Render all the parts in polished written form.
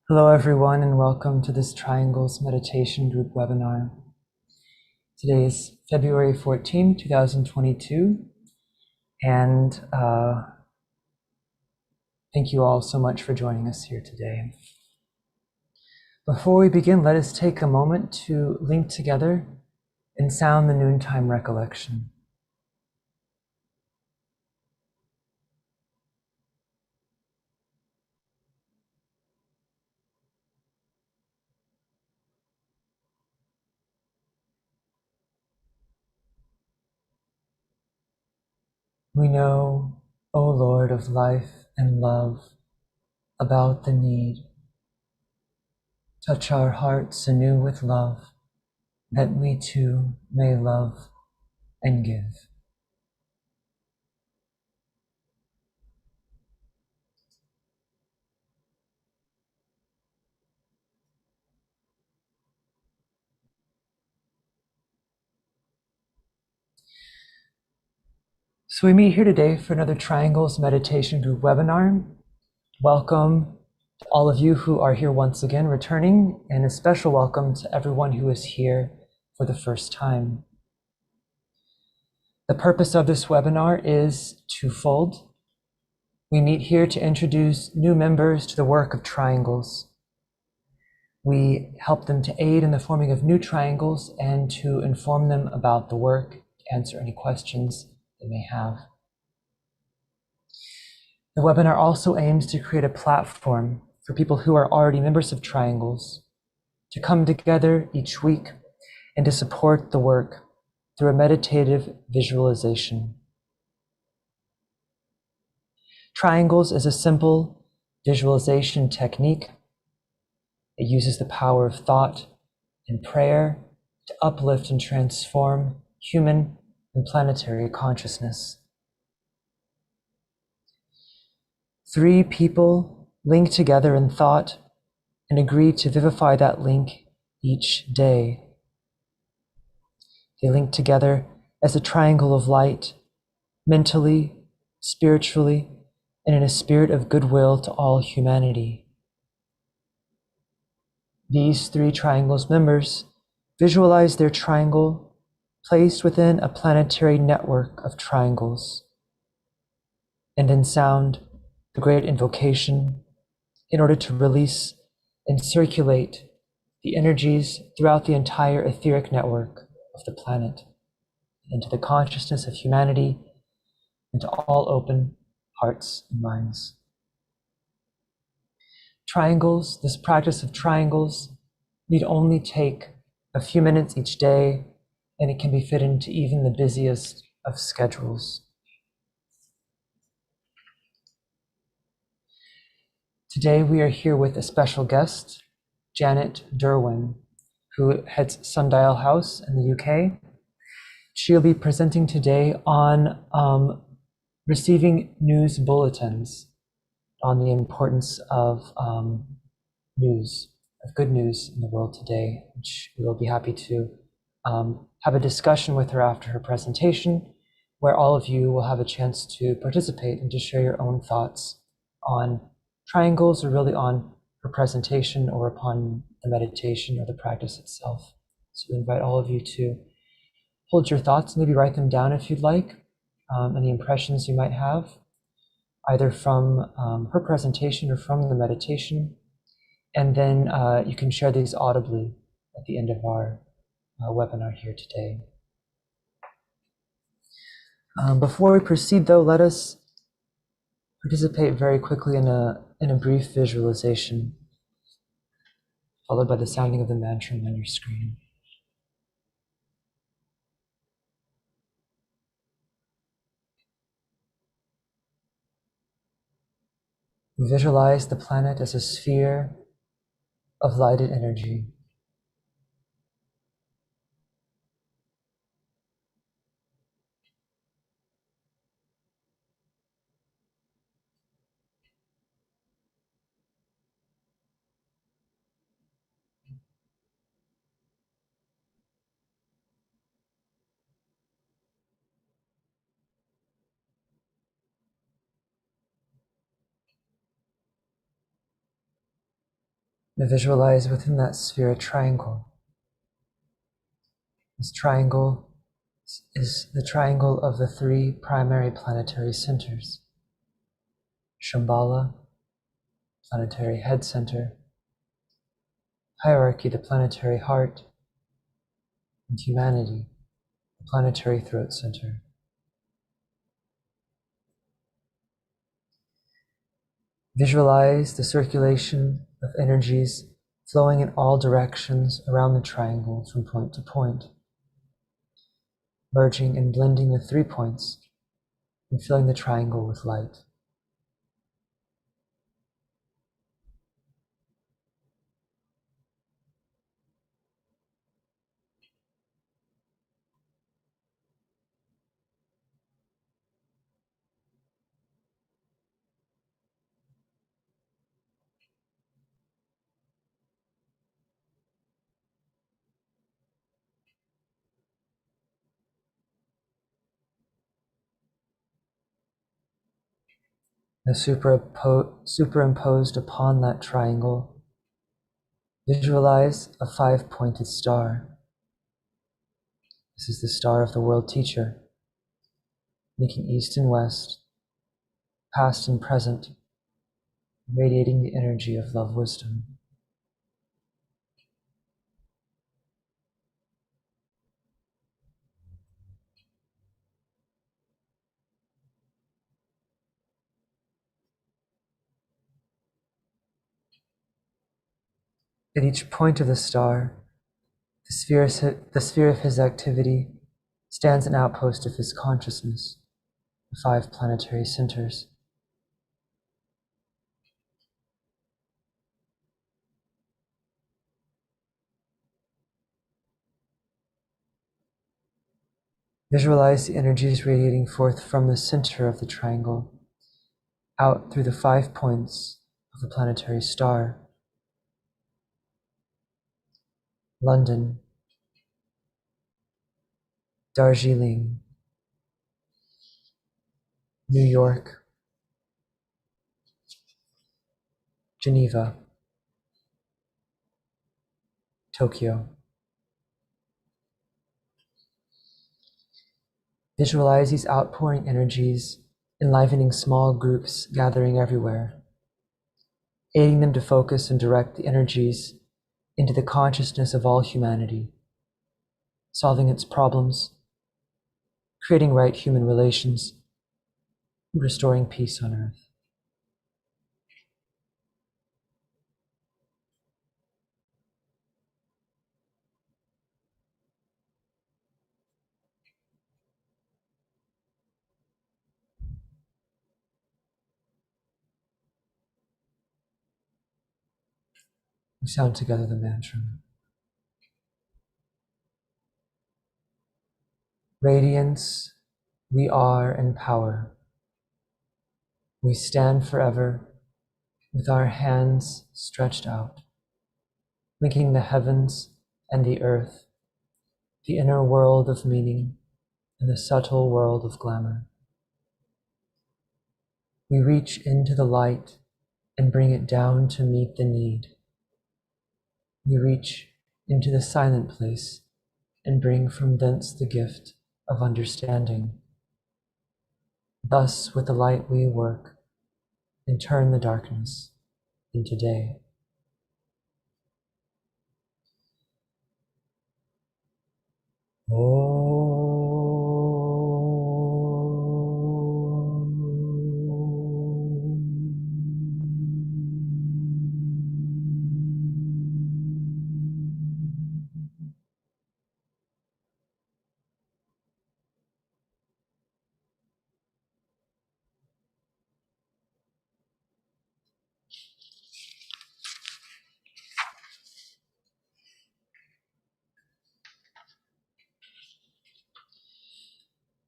Hello, everyone, and welcome to this Triangles Meditation Group webinar. Today is February 14, 2022, and thank you all so much for joining us here today. Before we begin, let us take a moment to link together and sound the noontime recollection. We know, O Lord of life and love, about the need. Touch our hearts anew with love, that we too may love and give. So we meet here today for another Triangles Meditation Group webinar. Welcome to all of you who are here once again returning, and a special welcome to everyone who is here for the first time. The purpose of this webinar is twofold. We meet here to introduce new members to the work of triangles. We help them to aid in the forming of new triangles and to inform them about the work, answer any questions they may have. The webinar also aims to create a platform for people who are already members of triangles to come together each week and to support the work through a meditative visualization. Triangles is a simple visualization technique. It uses the power of thought and prayer to uplift and transform human and planetary consciousness. 3 people link together in thought and agree to vivify that link each day. They link together as a triangle of light, mentally, spiritually, and in a spirit of goodwill to all humanity. These 3 triangles members visualize their triangle placed within a planetary network of triangles, and then sound the great invocation in order to release and circulate the energies throughout the entire etheric network of the planet, into the consciousness of humanity, into all open hearts and minds. Triangles, this practice of triangles, need only take a few minutes each day, and it can be fit into even the busiest of schedules. Today we are here with a special guest, Janet Derwin, who heads Sundial House in the UK. She'll be presenting today on receiving news bulletins, on the importance of news, of good news in the world today, which we will be happy to have a discussion with her after her presentation, where all of you will have a chance to participate and to share your own thoughts on triangles, or really on her presentation or upon the meditation or the practice itself. So we invite all of you to hold your thoughts, maybe write them down if you'd like, any impressions you might have, either from her presentation or from the meditation. And then you can share these audibly at the end of our webinar here today. Before we proceed, though, let us participate very quickly in a brief visualization, followed by the sounding of the mantra on your screen. We visualize the planet as a sphere of lighted energy. Now visualize within that sphere a triangle. This triangle is the triangle of the three primary planetary centers: Shambhala, planetary head center; hierarchy, the planetary heart; and humanity, the planetary throat center. Visualize the circulation of energies flowing in all directions around the triangle from point to point, merging and blending the 3 points and filling the triangle with light. Now superimposed upon that triangle, visualize a 5-pointed star. This is the star of the world teacher, linking east and west, past and present, radiating the energy of love wisdom. At each point of the star, the sphere of his activity stands an outpost of his consciousness, the 5 planetary centers. Visualize the energies radiating forth from the center of the triangle, out through the 5 points of the planetary star. London, Darjeeling, New York, Geneva, Tokyo. Visualize these outpouring energies enlivening small groups gathering everywhere, aiding them to focus and direct the energies into the consciousness of all humanity, solving its problems, creating right human relations, and restoring peace on earth. We sound together the mantra. Radiance, we are in power. We stand forever with our hands stretched out, linking the heavens and the earth, the inner world of meaning and the subtle world of glamour. We reach into the light and bring it down to meet the need. We reach into the silent place and bring from thence the gift of understanding. Thus with the light we work and turn the darkness into day.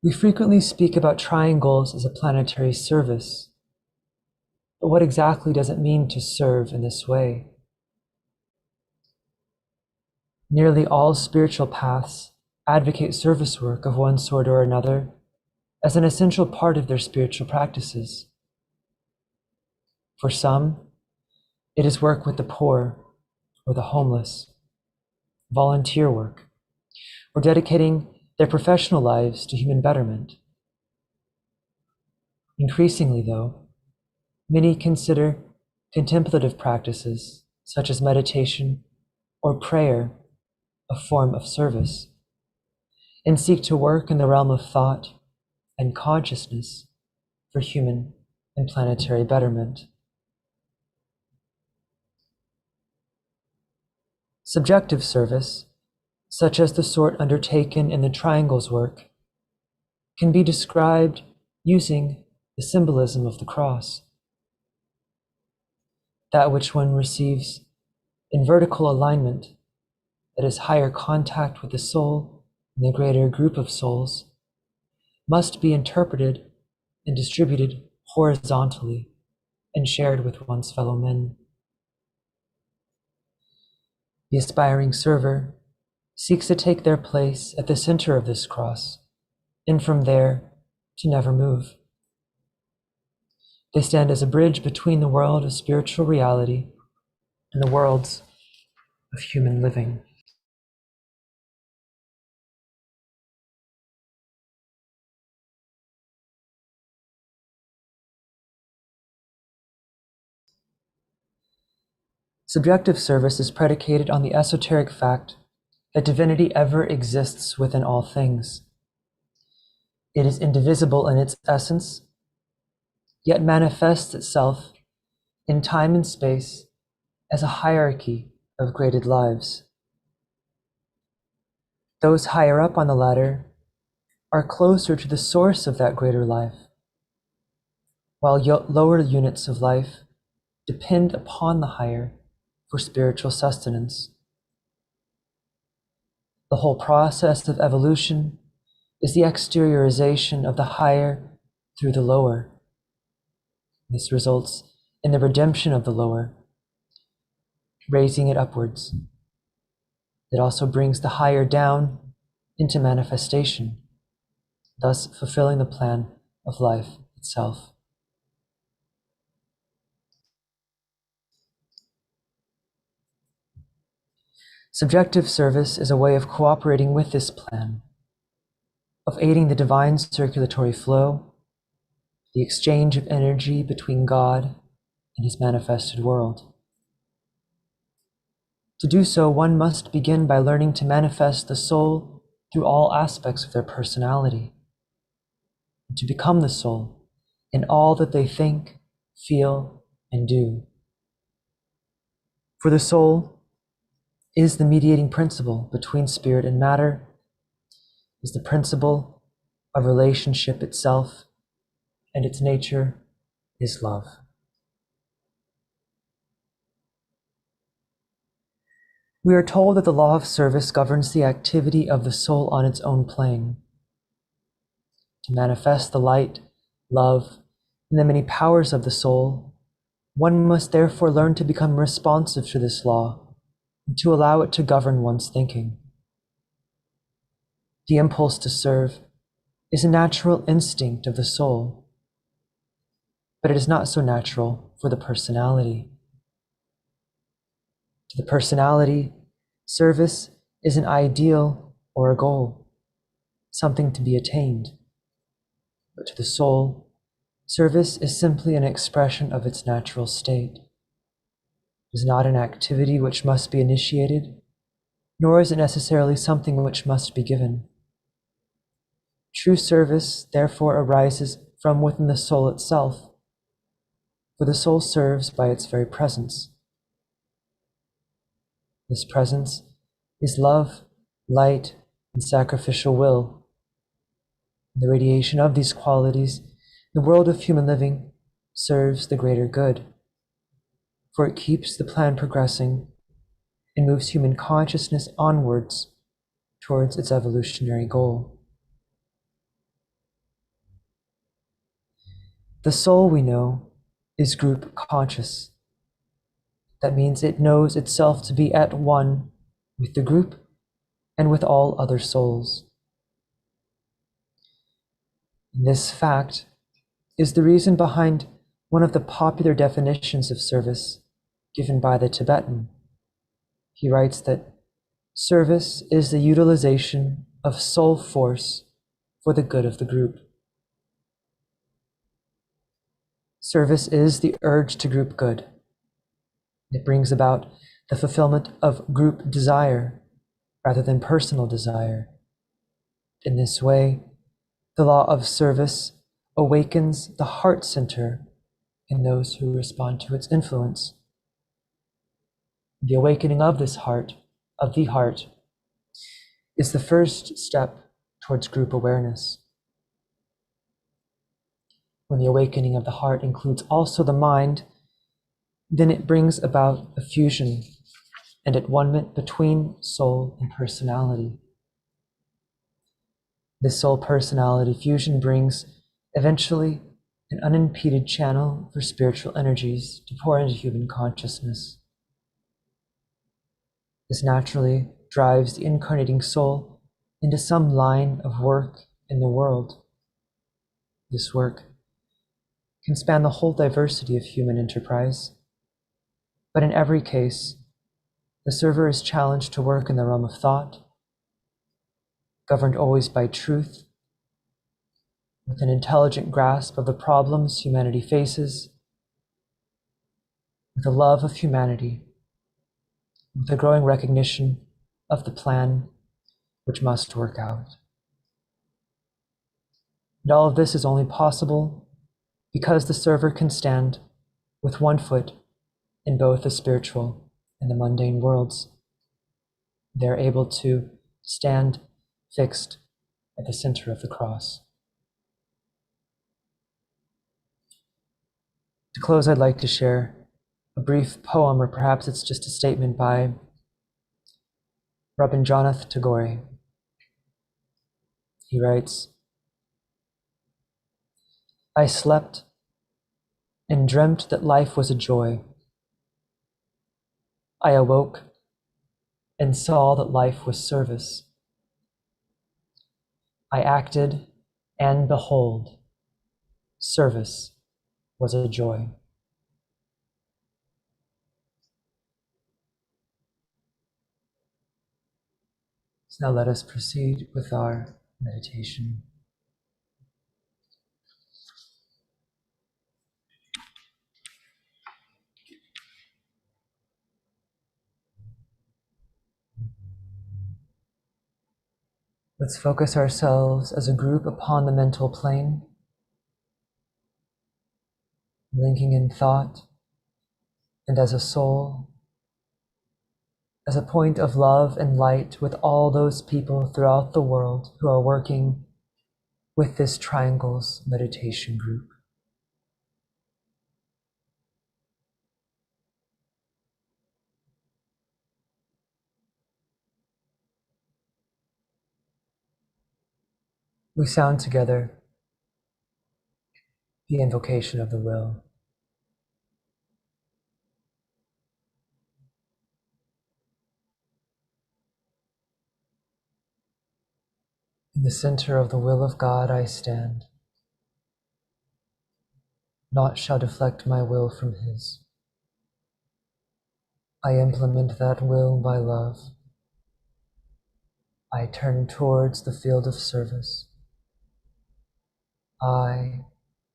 We frequently speak about triangles as a planetary service, but what exactly does it mean to serve in this way? Nearly all spiritual paths advocate service work of one sort or another as an essential part of their spiritual practices. For some, it is work with the poor or the homeless, volunteer work, or dedicating their professional lives to human betterment. Increasingly, though, many consider contemplative practices such as meditation or prayer a form of service, and seek to work in the realm of thought and consciousness for human and planetary betterment. Subjective service, such as the sort undertaken in the Triangle's work, can be described using the symbolism of the cross. That which one receives in vertical alignment, that is higher contact with the soul and the greater group of souls, must be interpreted and distributed horizontally and shared with one's fellow men. The aspiring server seeks to take their place at the center of this cross, and from there to never move. They stand as a bridge between the world of spiritual reality and the worlds of human living. Subjective service is predicated on the esoteric fact that divinity ever exists within all things. It is indivisible in its essence, yet manifests itself in time and space as a hierarchy of graded lives. Those higher up on the ladder are closer to the source of that greater life, while lower units of life depend upon the higher for spiritual sustenance. The whole process of evolution is the exteriorization of the higher through the lower. This results in the redemption of the lower, raising it upwards. It also brings the higher down into manifestation, thus fulfilling the plan of life itself. Subjective service is a way of cooperating with this plan, of aiding the divine circulatory flow, the exchange of energy between God and his manifested world. To do so, one must begin by learning to manifest the soul through all aspects of their personality, and to become the soul in all that they think, feel, and do. For the soul is the mediating principle between spirit and matter, is the principle of relationship itself, and its nature is love. We are told that the law of service governs the activity of the soul on its own plane. To manifest the light, love, and the many powers of the soul, one must therefore learn to become responsive to this law and to allow it to govern one's thinking. The impulse to serve is a natural instinct of the soul, but it is not so natural for the personality. To the personality, service is an ideal or a goal, something to be attained. But to the soul, service is simply an expression of its natural state. It is not an activity which must be initiated, nor is it necessarily something which must be given. True service, therefore, arises from within the soul itself, for the soul serves by its very presence. This presence is love, light, and sacrificial will. The radiation of these qualities, the world of human living, serves the greater good, for it keeps the plan progressing and moves human consciousness onwards towards its evolutionary goal. The soul, we know, is group conscious. That means it knows itself to be at one with the group and with all other souls. This fact is the reason behind one of the popular definitions of service given by the Tibetan. He writes that service is the utilization of soul force for the good of the group. Service is the urge to group good. It brings about the fulfillment of group desire rather than personal desire. In this way, the law of service awakens the heart center in those who respond to its influence. The awakening of this heart, of the heart, is the first step towards group awareness. When the awakening of the heart includes also the mind, then it brings about a fusion and at one-ment between soul and personality. This soul-personality fusion brings eventually an unimpeded channel for spiritual energies to pour into human consciousness. This naturally drives the incarnating soul into some line of work in the world. This work can span the whole diversity of human enterprise, but in every case, the server is challenged to work in the realm of thought, governed always by truth, with an intelligent grasp of the problems humanity faces, with a love of humanity, with a growing recognition of the plan which must work out. And all of this is only possible because the server can stand with one foot in both the spiritual and the mundane worlds. They're able to stand fixed at the center of the cross. To close, I'd like to share a brief poem, or perhaps it's just a statement by Rabindranath Tagore. He writes, "I slept and dreamt that life was a joy. I awoke and saw that life was service. I acted, and behold, service was a joy." So now let us proceed with our meditation. Let's focus ourselves as a group upon the mental plane, linking in thought and as a soul, as a point of love and light with all those people throughout the world who are working with this Triangles meditation group. We sound together the invocation of the will. In the center of the will of God I stand. Naught shall deflect my will from His. I implement that will by love. I turn towards the field of service. I,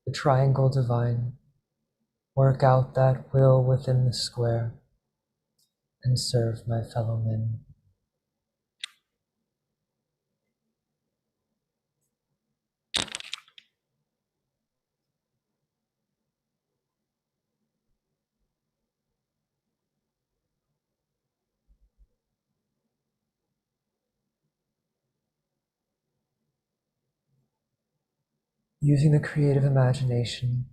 the triangle divine, work out that will within the square and serve my fellow men. Using the creative imagination,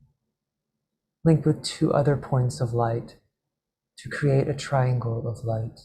link with two other points of light to create a triangle of light.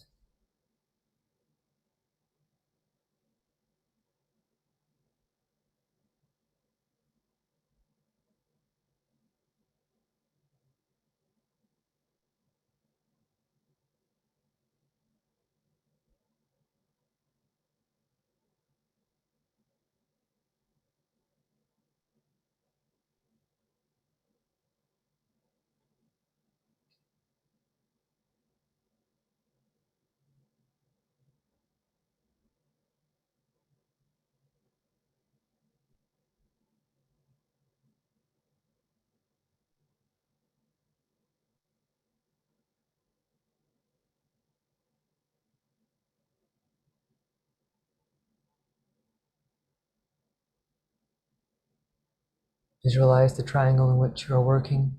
Visualize the triangle in which you are working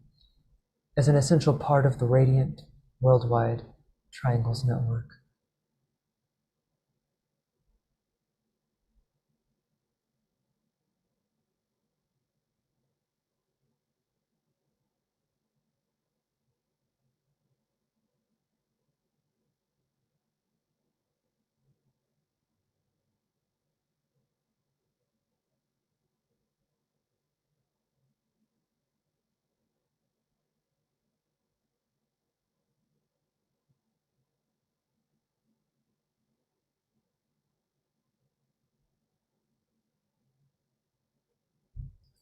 as an essential part of the radiant, worldwide triangles network.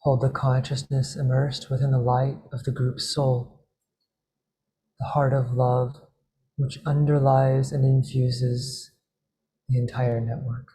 Hold the consciousness immersed within the light of the group's soul, the heart of love, which underlies and infuses the entire network.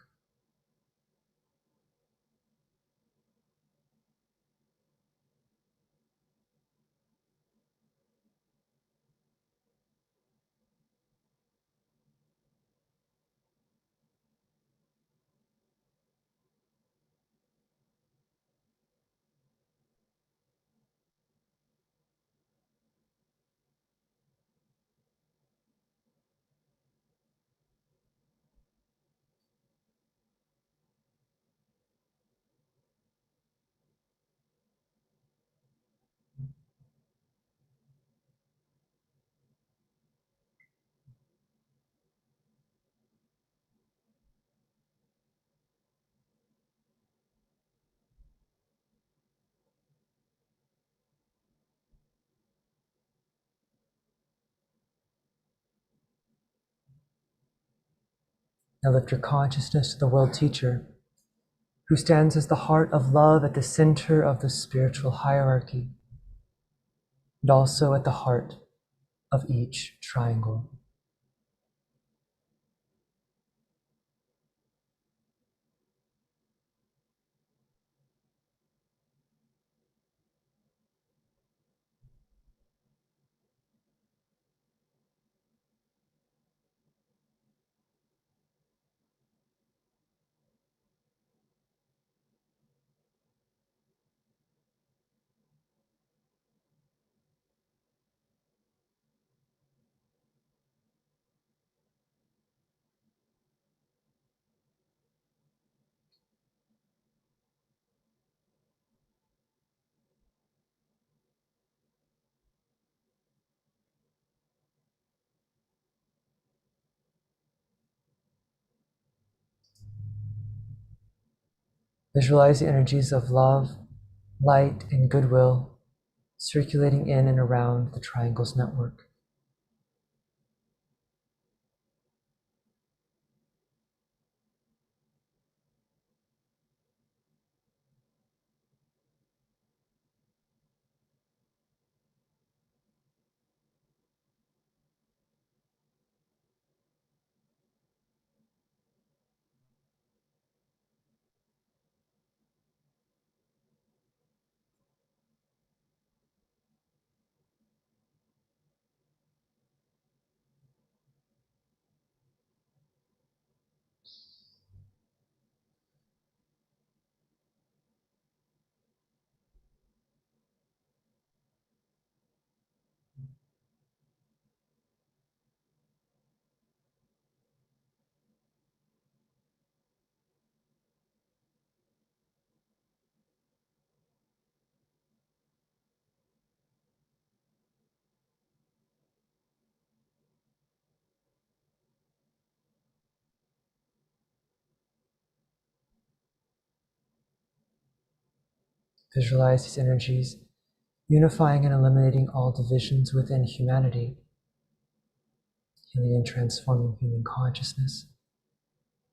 Now lift your consciousness to the world teacher, who stands as the heart of love at the center of the spiritual hierarchy, and also at the heart of each triangle. Visualize the energies of love, light, and goodwill circulating in and around the triangle's network. Visualize these energies unifying and eliminating all divisions within humanity, healing and transforming human consciousness,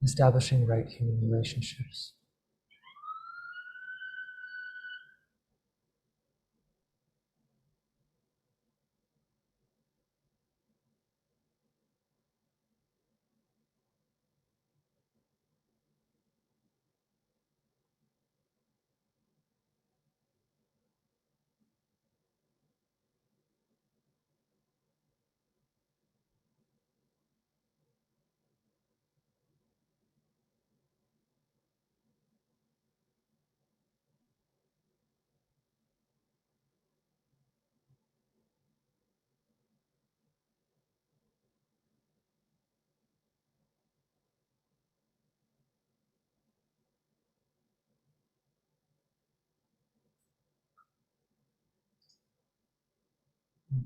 establishing right human relationships.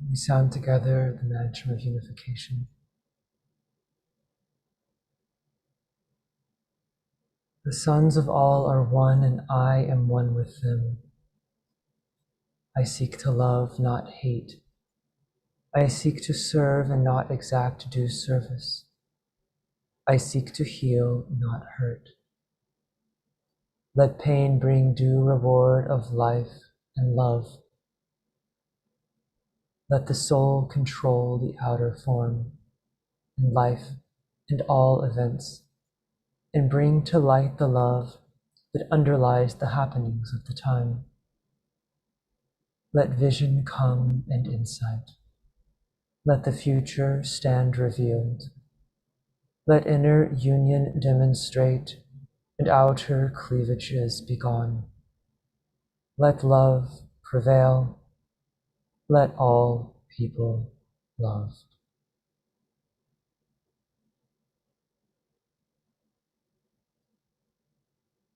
We sound together the mantra of unification. The sons of all are one, and I am one with them. I seek to love, not hate. I seek to serve and not exact due service. I seek to heal, not hurt. Let pain bring due reward of life and love. Let the soul control the outer form and life and all events, and bring to light the love that underlies the happenings of the time. Let vision come and insight. Let the future stand revealed. Let inner union demonstrate and outer cleavages be gone. Let love prevail. Let all people love.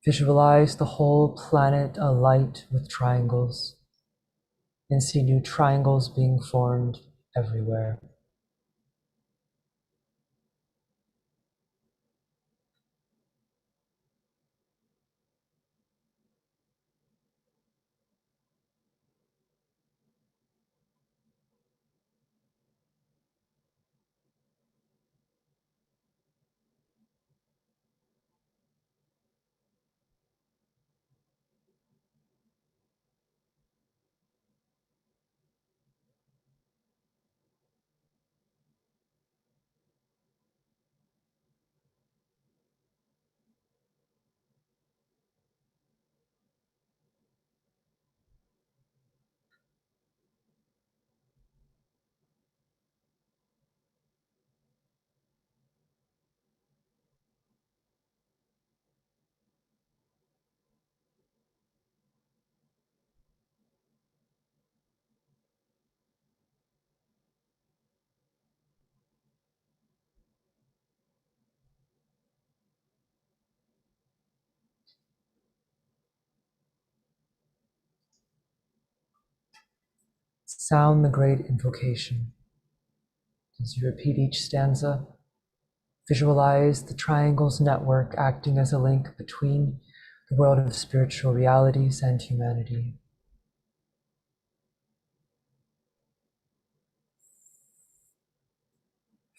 Visualize the whole planet alight with triangles, and see new triangles being formed everywhere. Sound the great invocation. As you repeat each stanza, visualize the triangles network acting as a link between the world of spiritual realities and humanity.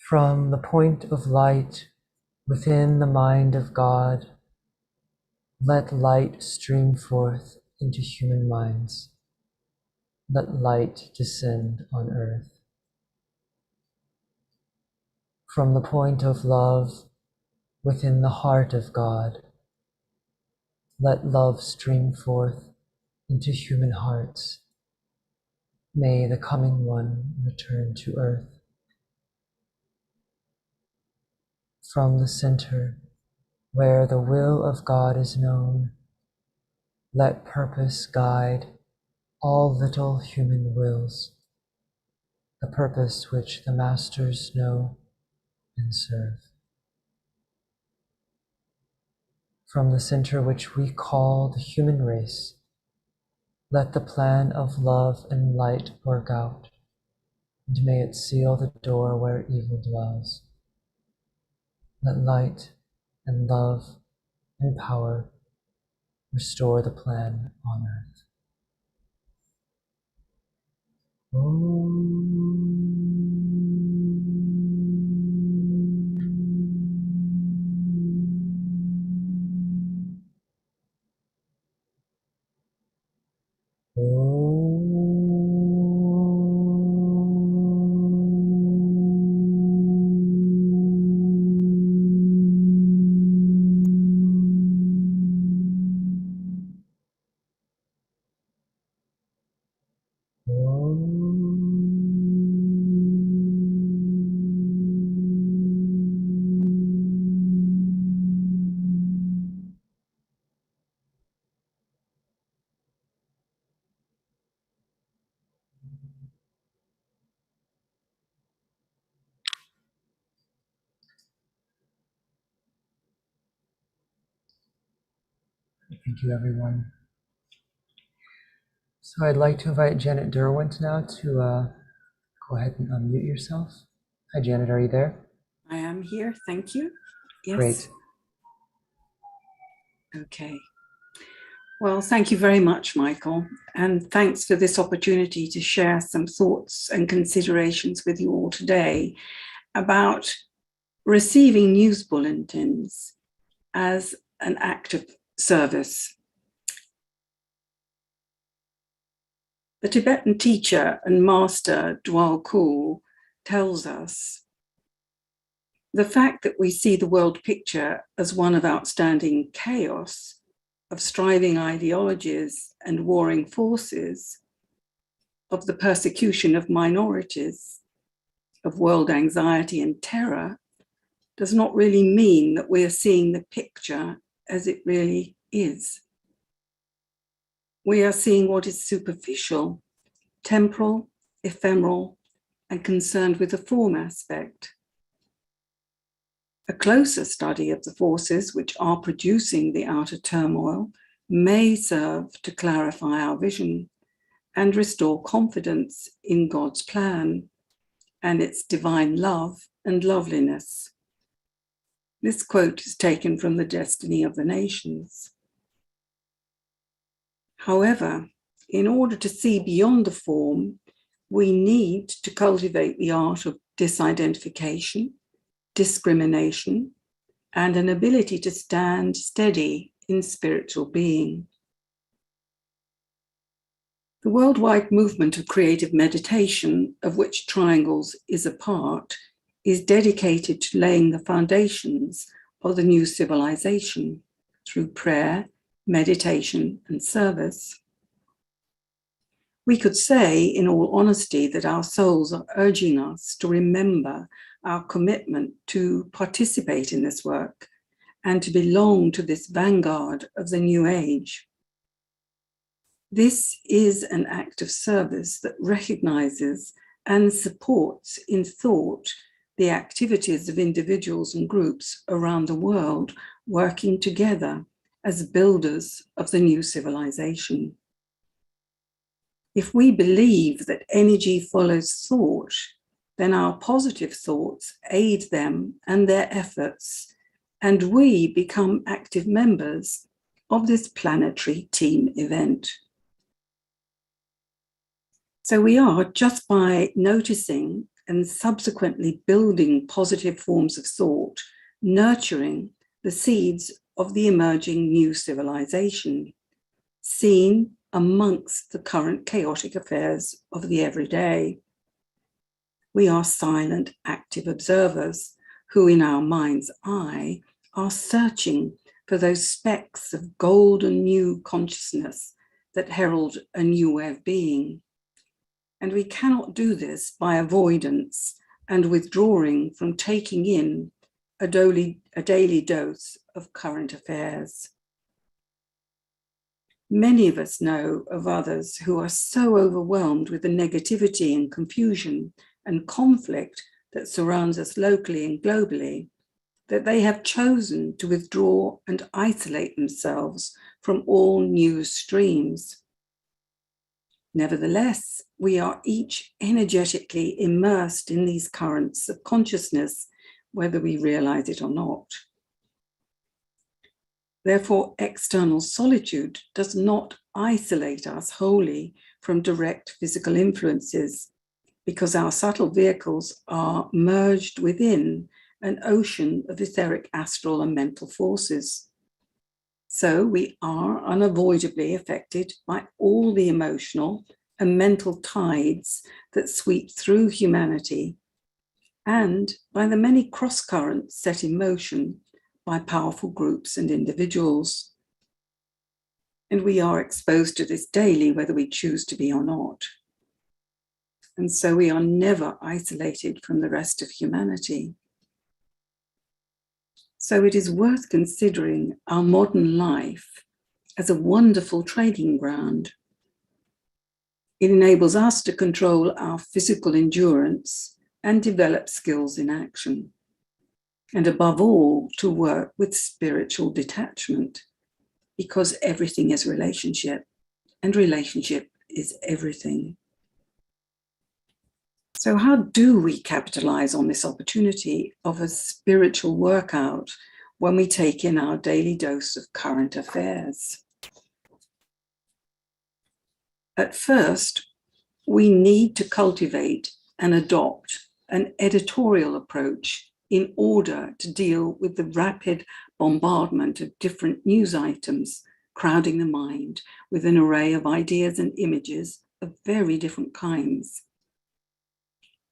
From the point of light within the mind of God, let light stream forth into human minds. Let light descend on earth. From the point of love within the heart of God, let love stream forth into human hearts. May the coming one return to earth. From the center, where the will of God is known, let purpose guide all little human wills, the purpose which the masters know and serve. From the center which we call the human race, let the plan of love and light work out, and may it seal the door where evil dwells. Let light and love and power restore the plan on earth. Thank you, everyone. So I'd like to invite Janet Derwent now to Go ahead and unmute yourself. Hi, Janet, are you there? I am here, thank you. Yes. Great. Okay. Well, thank you very much, Michael, and thanks for this opportunity to share some thoughts and considerations with you all today about receiving news bulletins as an act of service. The Tibetan teacher and master Dwal Kul tells us the fact that we see the world picture as one of outstanding chaos, of striving ideologies and warring forces, of the persecution of minorities, of world anxiety and terror, does not really mean that we are seeing the picture as it really is. We are seeing what is superficial, temporal, ephemeral, and concerned with the form aspect. A closer study of the forces which are producing the outer turmoil may serve to clarify our vision and restore confidence in God's plan and its divine love and loveliness. This quote is taken from The Destiny of the Nations. However, in order to see beyond the form, we need to cultivate the art of disidentification, discrimination, and an ability to stand steady in spiritual being. The worldwide movement of creative meditation, of which Triangles is a part, is dedicated to laying the foundations of the new civilization through prayer, meditation, and service. We could say, in all honesty, that our souls are urging us to remember our commitment to participate in this work and to belong to this vanguard of the new age. This is an act of service that recognizes and supports in thought the activities of individuals and groups around the world working together as builders of the new civilization. If we believe that energy follows thought, then our positive thoughts aid them and their efforts, and we become active members of this planetary team event. So we are, just by noticing and subsequently building positive forms of thought, nurturing the seeds of the emerging new civilization, seen amongst the current chaotic affairs of the everyday. We are silent, active observers who, in our mind's eye, are searching for those specks of golden new consciousness that herald a new way of being. And we cannot do this by avoidance and withdrawing from taking in a daily dose of current affairs. Many of us know of others who are so overwhelmed with the negativity and confusion and conflict that surrounds us locally and globally that they have chosen to withdraw and isolate themselves from all news streams. Nevertheless, we are each energetically immersed in these currents of consciousness, whether we realize it or not. Therefore, external solitude does not isolate us wholly from direct physical influences, because our subtle vehicles are merged within an ocean of etheric, astral, and mental forces. So we are unavoidably affected by all the emotional and mental tides that sweep through humanity, and by the many cross currents set in motion by powerful groups and individuals. And we are exposed to this daily, whether we choose to be or not. And so we are never isolated from the rest of humanity. So it is worth considering our modern life as a wonderful training ground. It enables us to control our physical endurance and develop skills in action. And above all, to work with spiritual detachment, because everything is relationship, and relationship is everything. So how do we capitalize on this opportunity of a spiritual workout when we take in our daily dose of current affairs? At first, we need to cultivate and adopt an editorial approach in order to deal with the rapid bombardment of different news items crowding the mind with an array of ideas and images of very different kinds.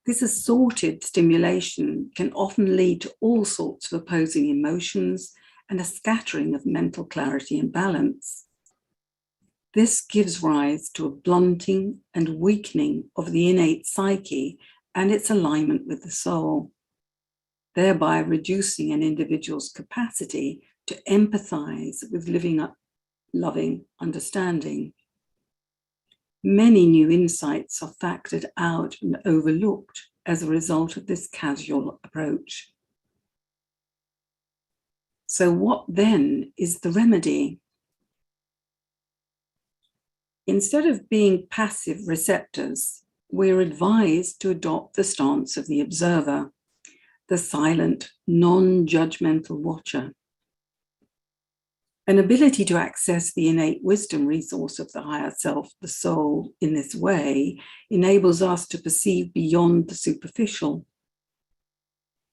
This assorted stimulation can often lead to all sorts of opposing emotions and a scattering of mental clarity and balance. This gives rise to a blunting and weakening of the innate psyche and its alignment with the soul, thereby reducing an individual's capacity to empathize with living up loving understanding. Many new insights are factored out and overlooked as a result of this casual approach. So what then is the remedy? Instead of being passive receptors, we're advised to adopt the stance of the observer, the silent, non-judgmental watcher. An ability to access the innate wisdom resource of the higher self, the soul, in this way enables us to perceive beyond the superficial.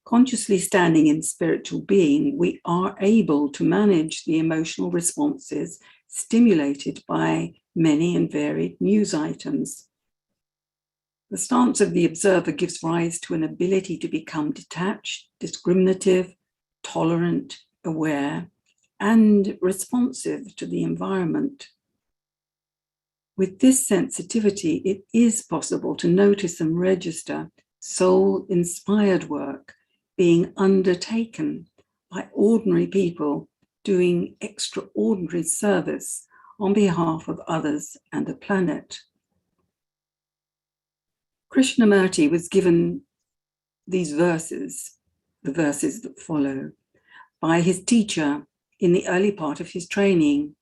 Consciously standing in spiritual being, we are able to manage the emotional responses stimulated by many and varied news items. The stance of the observer gives rise to an ability to become detached, discriminative, tolerant, aware, and responsive to the environment. With this sensitivity, it is possible to notice and register soul-inspired work being undertaken by ordinary people doing extraordinary service on behalf of others and the planet. Krishnamurti was given these verses, the verses that follow, by his teacher in the early part of his training,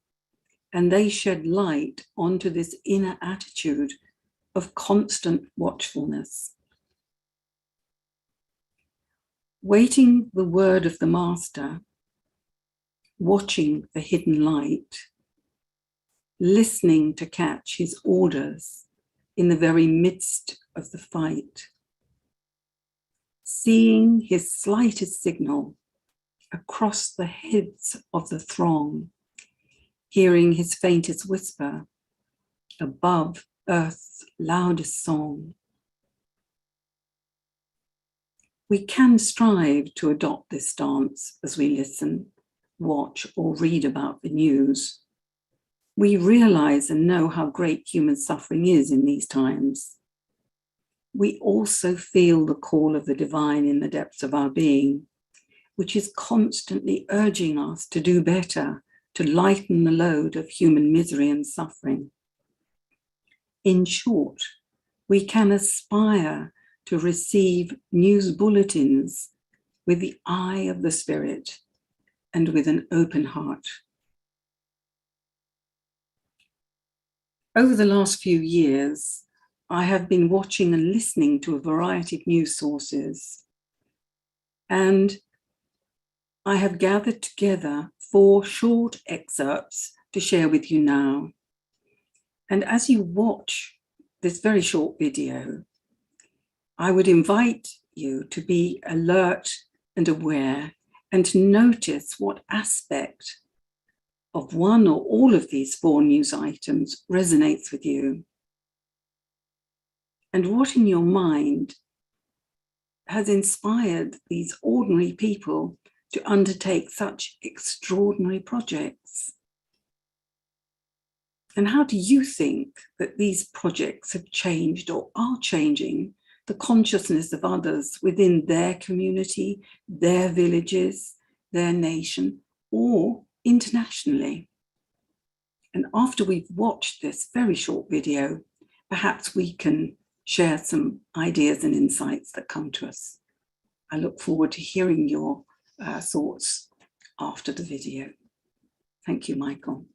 and they shed light onto this inner attitude of constant watchfulness. Waiting the word of the master, watching the hidden light, listening to catch his orders in the very midst of the fight, seeing his slightest signal across the heads of the throng, hearing his faintest whisper above earth's loudest song. We can strive to adopt this stance as we listen, watch, or read about the news. We realize and know how great human suffering is in these times. We also feel the call of the divine in the depths of our being, which is constantly urging us to do better, to lighten the load of human misery and suffering. In short, we can aspire to receive news bulletins with the eye of the spirit and with an open heart. Over the last few years, I have been watching and listening to a variety of news sources, and I have gathered together 4 short excerpts to share with you now. And as you watch this very short video, I would invite you to be alert and aware and to notice what aspect of one or all of these 4 news items resonates with you, and what in your mind has inspired these ordinary people to undertake such extraordinary projects. And how do you think that these projects have changed or are changing the consciousness of others within their community, their villages, their nation, or internationally? And after we've watched this very short video, perhaps we can share some ideas and insights that come to us. I look forward to hearing your thoughts after the video. Thank you, Michael.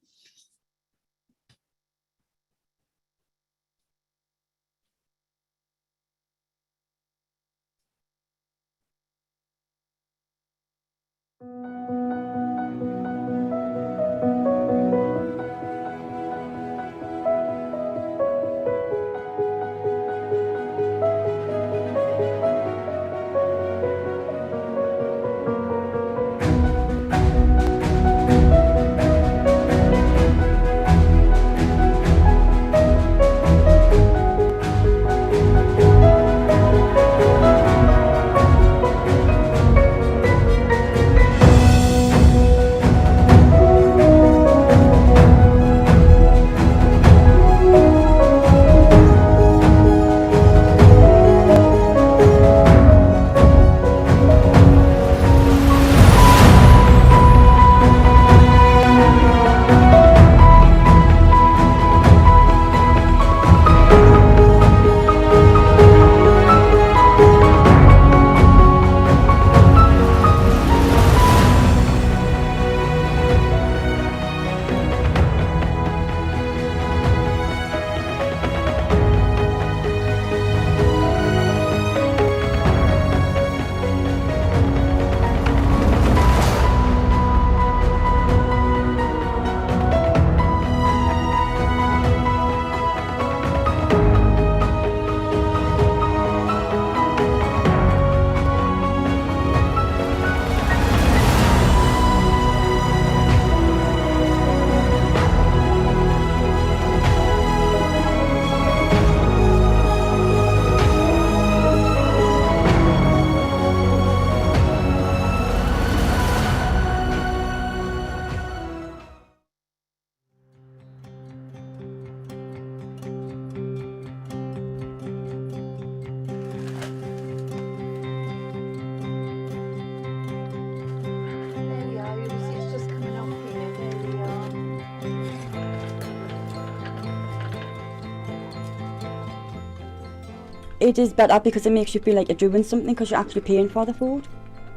it is better because it makes you feel like you're doing something because you're actually paying for the food.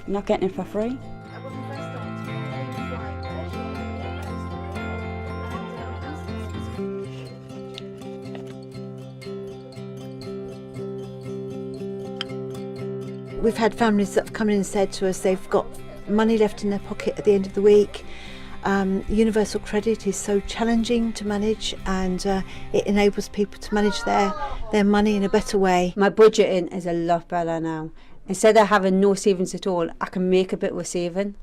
You're not getting it for free. We've had families that have come in and said to us they've got money left in their pocket at the end of the week. Universal credit is so challenging to manage, and it enables people to manage their money in a better way. My budgeting is a lot better now. Instead of having no savings at all, I can make a bit with saving.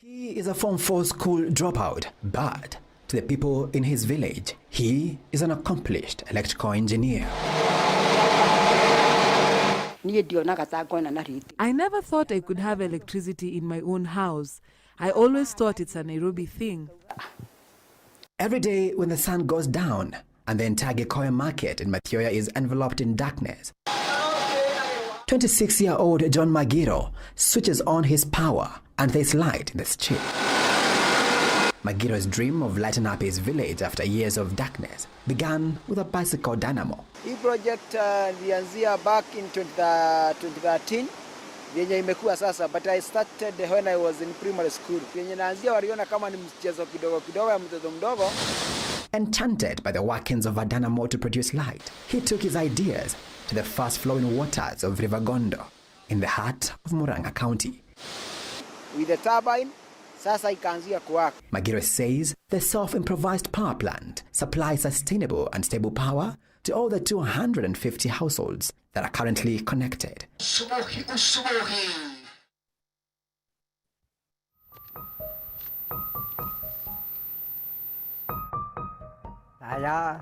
He is a Form 4 school dropout, but to the people in his village, he is an accomplished electrical engineer. I never thought I could have electricity in my own house. I always thought it's a Nairobi thing. Every day when the sun goes down and the entire Gikoya market in Mathioya is enveloped in darkness, 26-year-old John Magiro switches on his power and there's light in the street. Magiro's dream of lighting up his village after years of darkness began with a bicycle dynamo. This project ilianzia back in 2013 yenye imekuwa sasa, but I started when I was in primary school. Yenye naanzia waliona kama ni mchezo kidogo kidogo ya mtoto mdogo. Enchanted by the workings of a dynamo to produce light, he took his ideas to the fast-flowing waters of River Gondo in the heart of Murang'a County. With the turbine, sasa ikaanzia kuwaka. Magiro says the self-improvised power plant supplies sustainable and stable power to all the 250 households that are currently connected. Saya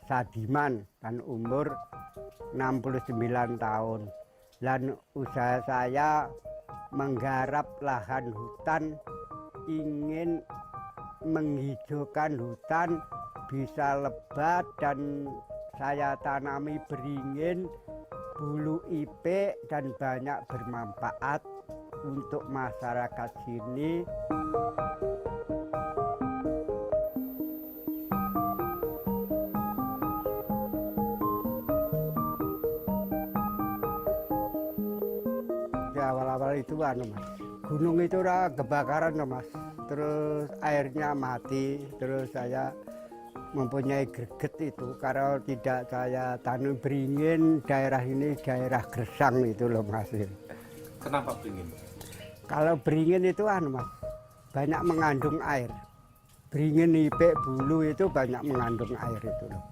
Sadiman dan umur 69 tahun. Dan usaha saya menggarap lahan hutan, ingin menghijaukan hutan bisa lebat, dan saya tanami beringin, bulu ipe, dan banyak bermanfaat untuk masyarakat sini. Awal-awal itu Mas, gunung itu kebakaran Mas, terus airnya mati, terus saya mempunyai greget itu karena tidak saya tanam beringin. Daerah ini daerah gersang itu loh Mas. Kenapa beringin? Kalau beringin itu Mas, banyak mengandung air. Beringin ipek bulu itu banyak mengandung air itu loh.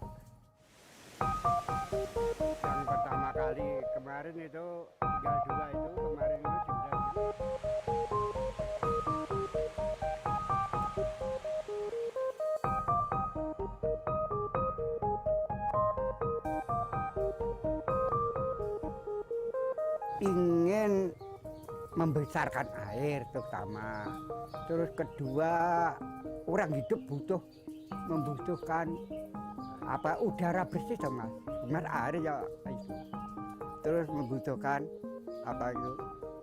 Yang pertama kali kemarin itu tinggal 2 itu, kemarin itu tinggal 2. Ingin membesarkan air terutama. Terus kedua, orang hidup membutuhkan udara bersih Mas. Benar air ya itu. Terus membutuhkan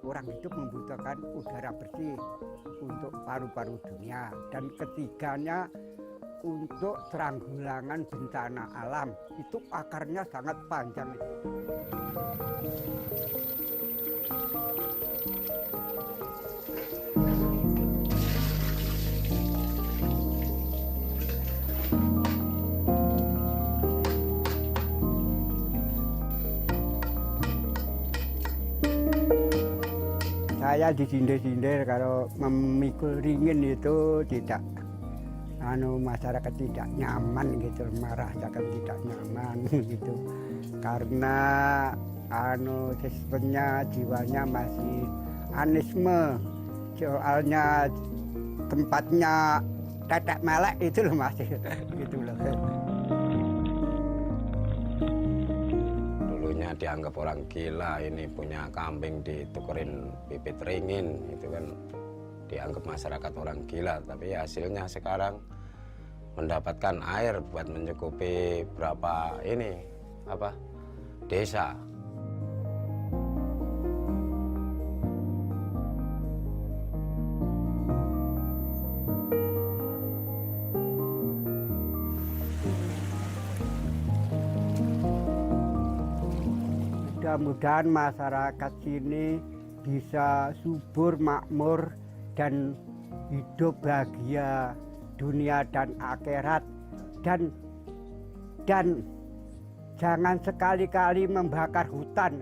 orang hidup membutuhkan udara bersih untuk paru-paru dunia. Dan ketiganya untuk teranggulangan bencana alam. Itu akarnya sangat panjang itu. Saya disindir-sindir kalau memikul ringin itu tidak, masyarakat tidak nyaman gitu, merasakan tidak nyaman gitu, karena sistemnya jiwanya masih anisme, soalnya tempatnya tetek melek itu loh Mas, gitu loh. Dianggap orang gila, ini punya kambing ditukerin bibit ringin, itu kan dianggap masyarakat orang gila. Tapi hasilnya sekarang mendapatkan air buat mencukupi berapa desa. Mudah-mudahan masyarakat sini bisa subur, makmur, dan hidup bahagia dunia dan akhirat. Dan jangan sekali-kali membakar hutan.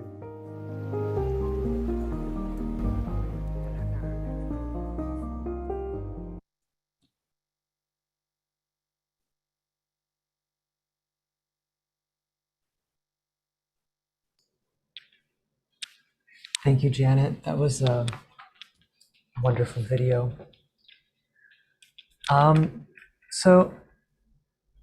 Thank you, Janet. That was a wonderful video. So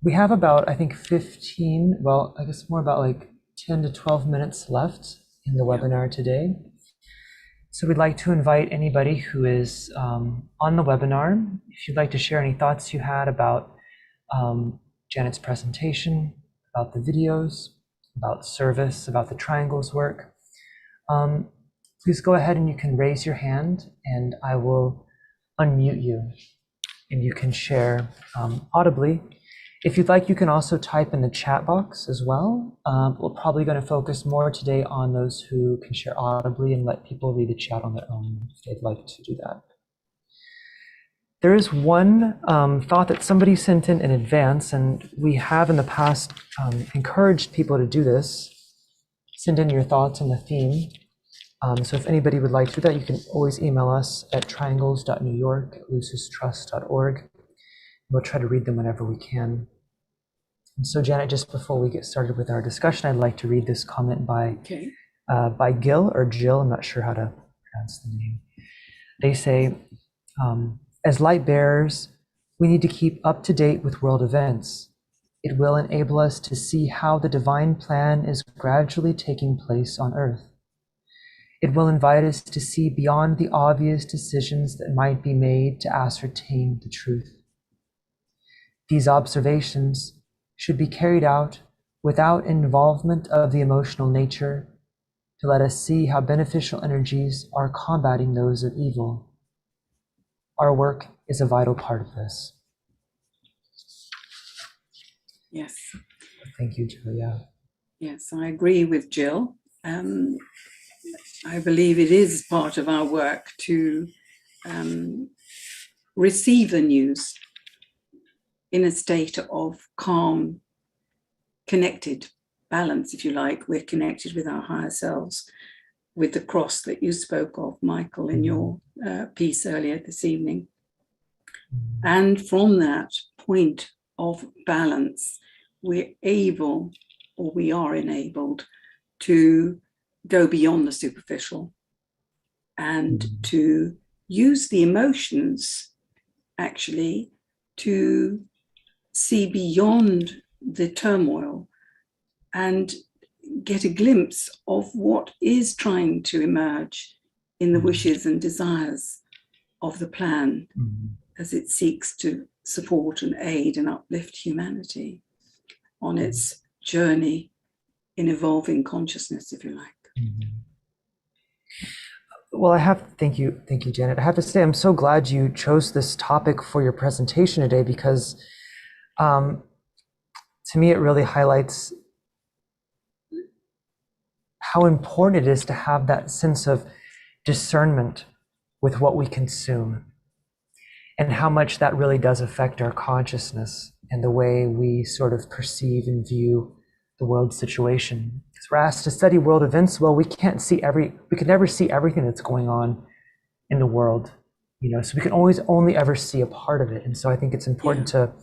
we have about, I think, 15, well, I guess more about like 10 to 12 minutes left in the webinar today. So we'd like to invite anybody who is on the webinar, if you'd like to share any thoughts you had about Janet's presentation, about the videos, about service, about the triangles work, please go ahead and you can raise your hand and I will unmute you and you can share audibly. If you'd like, you can also type in the chat box as well. We're probably going to focus more today on those who can share audibly and let people read the chat on their own if they'd like to do that. There is one thought that somebody sent in advance, and we have in the past encouraged people to do this. Send in your thoughts on the theme. So if anybody would like to do that, you can always email us at triangles.newyork@lucistrust.org. We'll try to read them whenever we can. And so Janet, just before we get started with our discussion, I'd like to read this comment by Gil or Jill, I'm not sure how to pronounce the name. They say, as light bearers, we need to keep up to date with world events. It will enable us to see how the divine plan is gradually taking place on earth. It will invite us to see beyond the obvious decisions that might be made to ascertain the truth. These observations should be carried out without involvement of the emotional nature to let us see how beneficial energies are combating those of evil. Our work is a vital part of this. Yes. Thank you, Julia. Yes, I agree with Jill. I believe it is part of our work to receive the news in a state of calm, connected balance, if you like. We're connected with our higher selves, with the cross that you spoke of, Michael, in your piece earlier this evening. And from that point of balance, we are enabled to go beyond the superficial and to use the emotions actually to see beyond the turmoil and get a glimpse of what is trying to emerge in the wishes and desires of the plan as it seeks to support and aid and uplift humanity on its journey in evolving consciousness, if you like. Well, thank you, Janet. I have to say, I'm so glad you chose this topic for your presentation today because to me, it really highlights how important it is to have that sense of discernment with what we consume and how much that really does affect our consciousness and the way we sort of perceive and view the world situation. Because we're asked to study world events. Well, we can never see everything that's going on in the world, so we can always only ever see a part of it. And so I think it's important to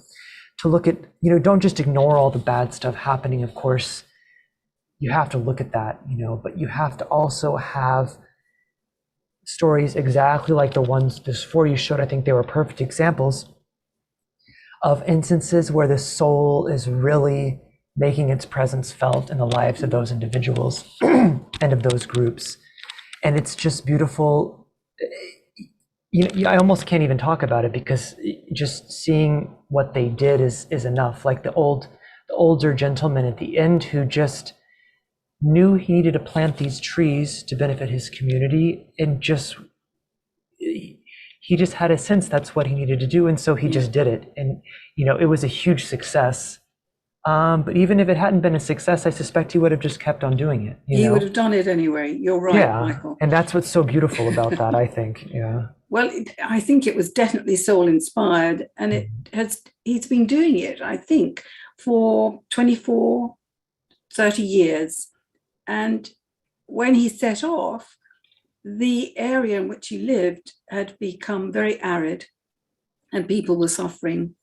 look at, don't just ignore all the bad stuff happening. Of course, you have to look at that, but you have to also have stories exactly like the ones before you showed. I think they were perfect examples of instances where the soul is really making its presence felt in the lives of those individuals and of those groups. And it's just beautiful. I almost can't even talk about it because just seeing what they did is enough. Like the old older gentleman at the end who just knew he needed to plant these trees to benefit his community, and just he just had a sense that's what he needed to do, and so he just did it. And it was a huge success. But even if it hadn't been a success, I suspect he would have just kept on doing it. He would have done it anyway. You're right, Yeah, Michael. and that's what's so beautiful about that, I think. Yeah. Well, I think it was definitely soul inspired, and he's been doing it, I think, for 24, 30 years. And when he set off, the area in which he lived had become very arid and people were suffering.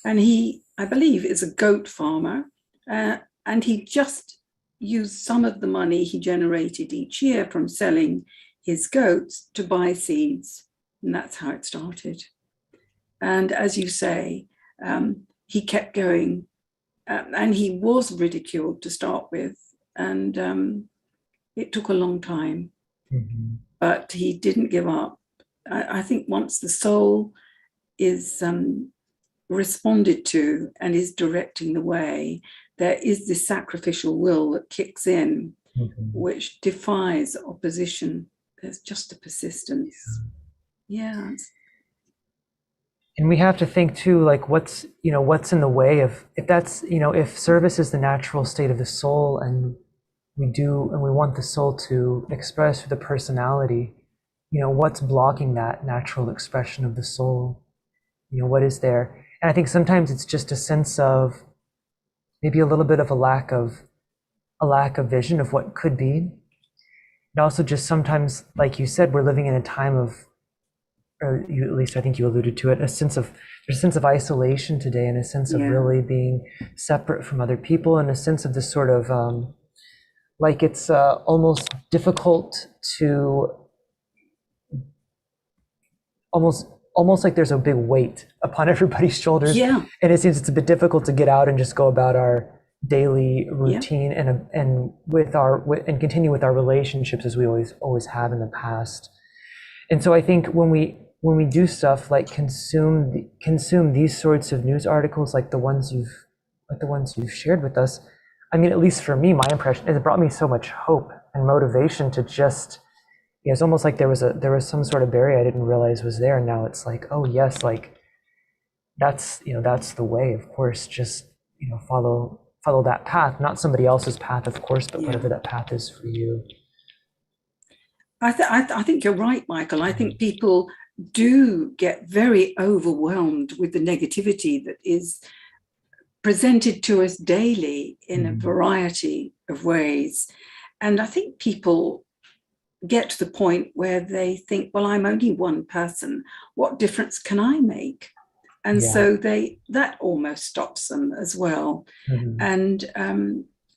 And he, I believe, is a goat farmer. And he just used some of the money he generated each year from selling his goats to buy seeds. And that's how it started. And as you say, he kept going. And he was ridiculed to start with. And it took a long time. Mm-hmm. But he didn't give up. I think once the soul is responded to and is directing the way, there is this sacrificial will that kicks in, mm-hmm. which defies opposition. There's just a persistence. Yeah. And we have to think too, like what's in the way of, if that's, if service is the natural state of the soul, and we want the soul to express through the personality, what's blocking that natural expression of the soul? What is there? And I think sometimes it's just a sense of maybe a little bit of a lack of vision of what could be. And also just sometimes, like you said, we're living in a time of, or you, at least I think you alluded to it, there's a sense of isolation today, and a sense of really being separate from other people, and a sense of this sort of, like it's almost difficult to, almost like there's a big weight upon everybody's shoulders. Yeah. And it seems it's a bit difficult to get out and just go about our daily routine and continue with our relationships as we always have in the past. And so I think when we do stuff like consume these sorts of news articles, like the ones you've shared with us, I mean, at least for me, my impression is it brought me so much hope and motivation to just, it's almost like there was some sort of barrier I didn't realize was there. And now it's like, oh yes, like that's the way, of course, just, follow that path, not somebody else's path, of course, but whatever that path is for you. I think you're right, Michael. I think people do get very overwhelmed with the negativity that is presented to us daily in a variety of ways. And I think people get to the point where they think, well, I'm only one person. What difference can I make? And so that almost stops them as well. Mm-hmm. And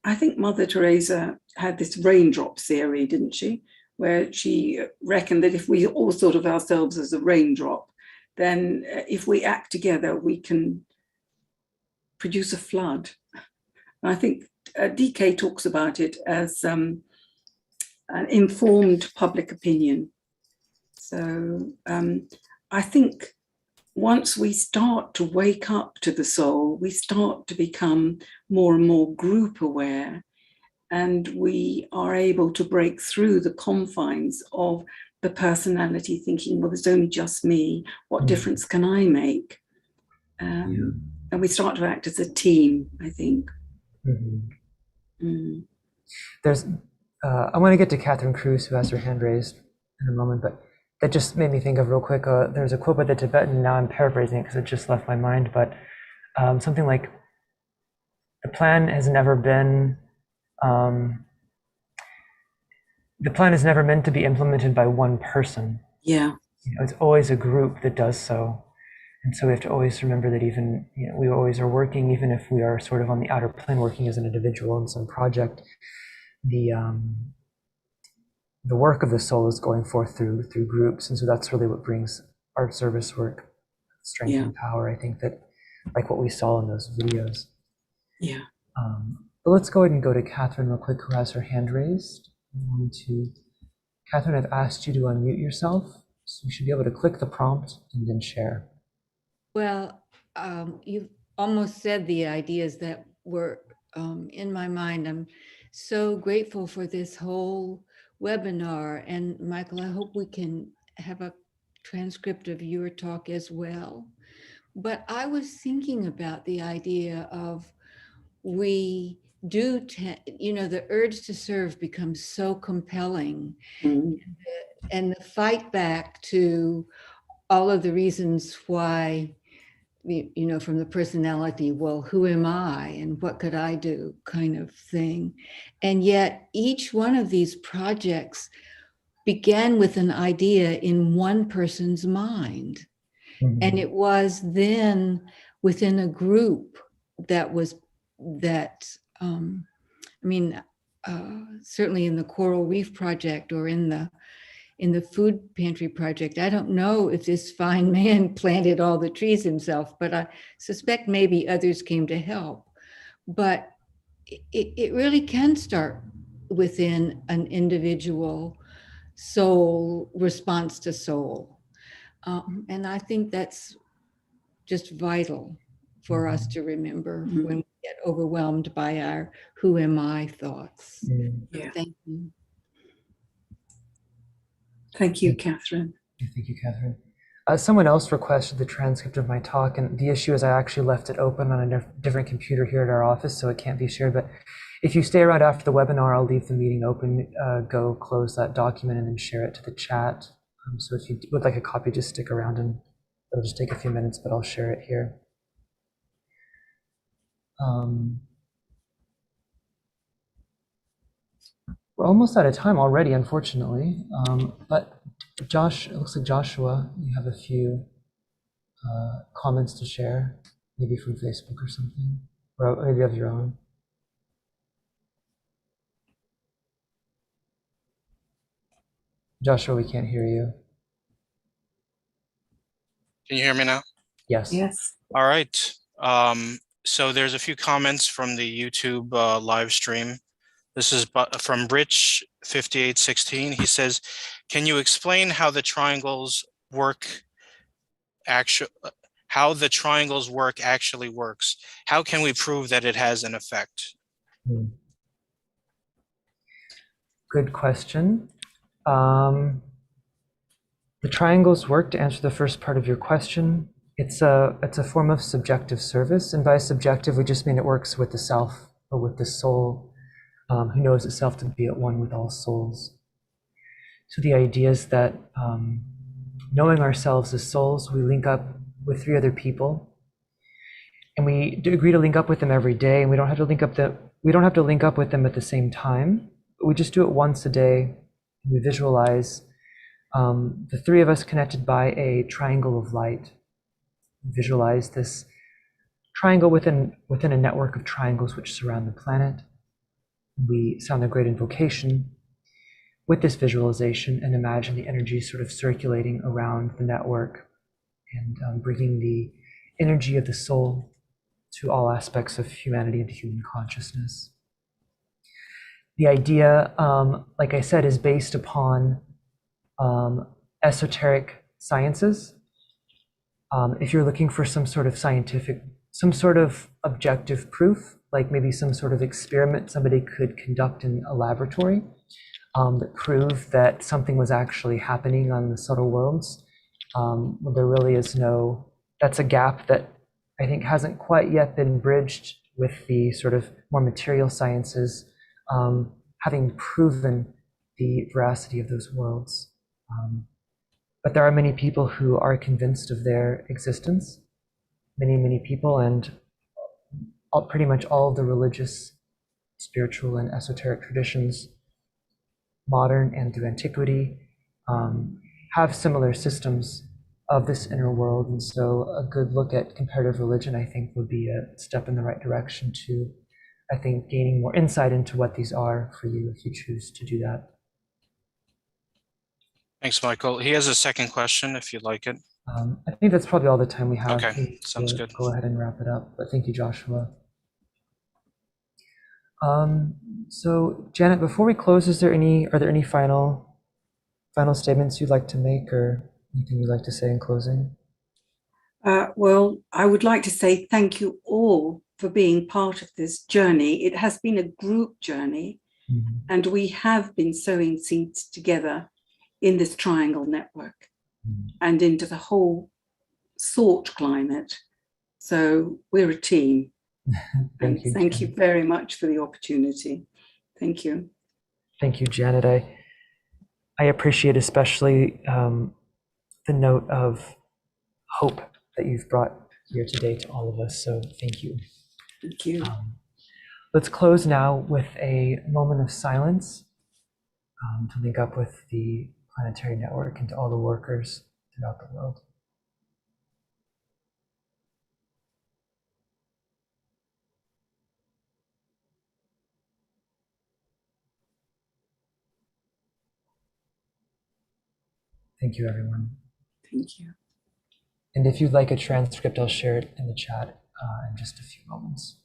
I think Mother Teresa had this raindrop theory, didn't she? Where she reckoned that if we all thought of ourselves as a raindrop, then if we act together, we can produce a flood. And I think DK talks about it as an informed public opinion. So I think once we start to wake up to the soul, we start to become more and more group aware, and we are able to break through the confines of the personality thinking, well, there's only just me. What difference can I make? And we start to act as a team, I think. Mm-hmm. Mm. There's, I want to get to Catherine Cruz, who has her hand raised in a moment, but that just made me think of real quick, there's a quote by the Tibetan, now I'm paraphrasing it because it just left my mind, but something like, the plan is never meant to be implemented by one person. Yeah. It's always a group that does so. And so we have to always remember that even, we always are working, even if we are sort of on the outer plane working as an individual in some project, the work of the soul is going forth through groups. And so that's really what brings our service work strength and power. I think that, like what we saw in those videos. Yeah. But let's go ahead and go to Catherine real quick, who has her hand raised. Catherine, I've asked you to unmute yourself, so you should be able to click the prompt and then share. Well, you almost said the ideas that were in my mind. I'm so grateful for this whole webinar. And Michael, I hope we can have a transcript of your talk as well. But I was thinking about the idea of we do, the urge to serve becomes so compelling, and the fight back to all of the reasons why, from the personality, well, who am I and what could I do kind of thing. And yet each one of these projects began with an idea in one person's mind. Mhm. And it was then within a group that certainly in the Coral Reef Project or in the Food Pantry Project, I don't know if this fine man planted all the trees himself, but I suspect maybe others came to help. But it really can start within an individual soul response to soul. And I think that's just vital for us to remember when we get overwhelmed by our who am I thoughts. Yeah. Thank you. Thank you, Catherine. Thank you, Catherine. Someone else requested the transcript of my talk, and the issue is I actually left it open on a different computer here at our office, so it can't be shared. But if you stay around after the webinar, I'll leave the meeting open, go close that document, and then share it to the chat. So if you would like a copy, just stick around, and it'll just take a few minutes, but I'll share it here. We're almost out of time already, unfortunately. But Josh, it looks like Joshua, you have a few comments to share, maybe from Facebook or something, or maybe of your own. Joshua, we can't hear you. Can you hear me now? Yes. Yes. All right. So there's a few comments from the YouTube live stream. This is from Rich5816. He says, can you explain how the triangles work actually works? How can we prove that it has an effect? Good question. The triangles work, to answer the first part of your question. It's a form of subjective service, and by subjective we just mean it works with the self or with the soul, who knows itself to be at one with all souls. So the idea is that knowing ourselves as souls, we link up with 3 other people, and we do agree to link up with them every day, and we don't have to link up with them at the same time, but we just do it once a day. We visualize the 3 of us connected by a triangle of light. Visualize this triangle within a network of triangles which surround the planet. We sound a great invocation with this visualization and imagine the energy sort of circulating around the network and bringing the energy of the soul to all aspects of humanity and human consciousness. The idea, like I said, is based upon esoteric sciences. If you're looking for some sort of objective proof, like maybe some sort of experiment somebody could conduct in a laboratory that proved that something was actually happening on the subtle worlds, there really is that's a gap that I think hasn't quite yet been bridged with the sort of more material sciences, having proven the veracity of those worlds. But there are many people who are convinced of their existence, many people, and pretty much all of the religious, spiritual, and esoteric traditions, modern and through antiquity, have similar systems of this inner world. And so a good look at comparative religion, I think, would be a step in the right direction to, I think, gaining more insight into what these are for you if you choose to do that. Thanks, Michael. He has a second question if you'd like it. I think that's probably all the time we have. Okay, sounds good. Go ahead and wrap it up. But thank you, Joshua. So Janet, before we close, are there any final statements you'd like to make, or anything you'd like to say in closing? Well, I would like to say thank you all for being part of this journey. It has been a group journey, and we have been sowing seeds together in this triangle network and into the whole thought climate. So we're a team. Thank you very much for the opportunity. Thank you. Thank you, Janet. I appreciate especially the note of hope that you've brought here today to all of us. So thank you. Thank you. Let's close now with a moment of silence to link up with the planetary network and to all the workers throughout the world. Thank you, everyone. Thank you. And if you'd like a transcript, I'll share it in the chat in just a few moments.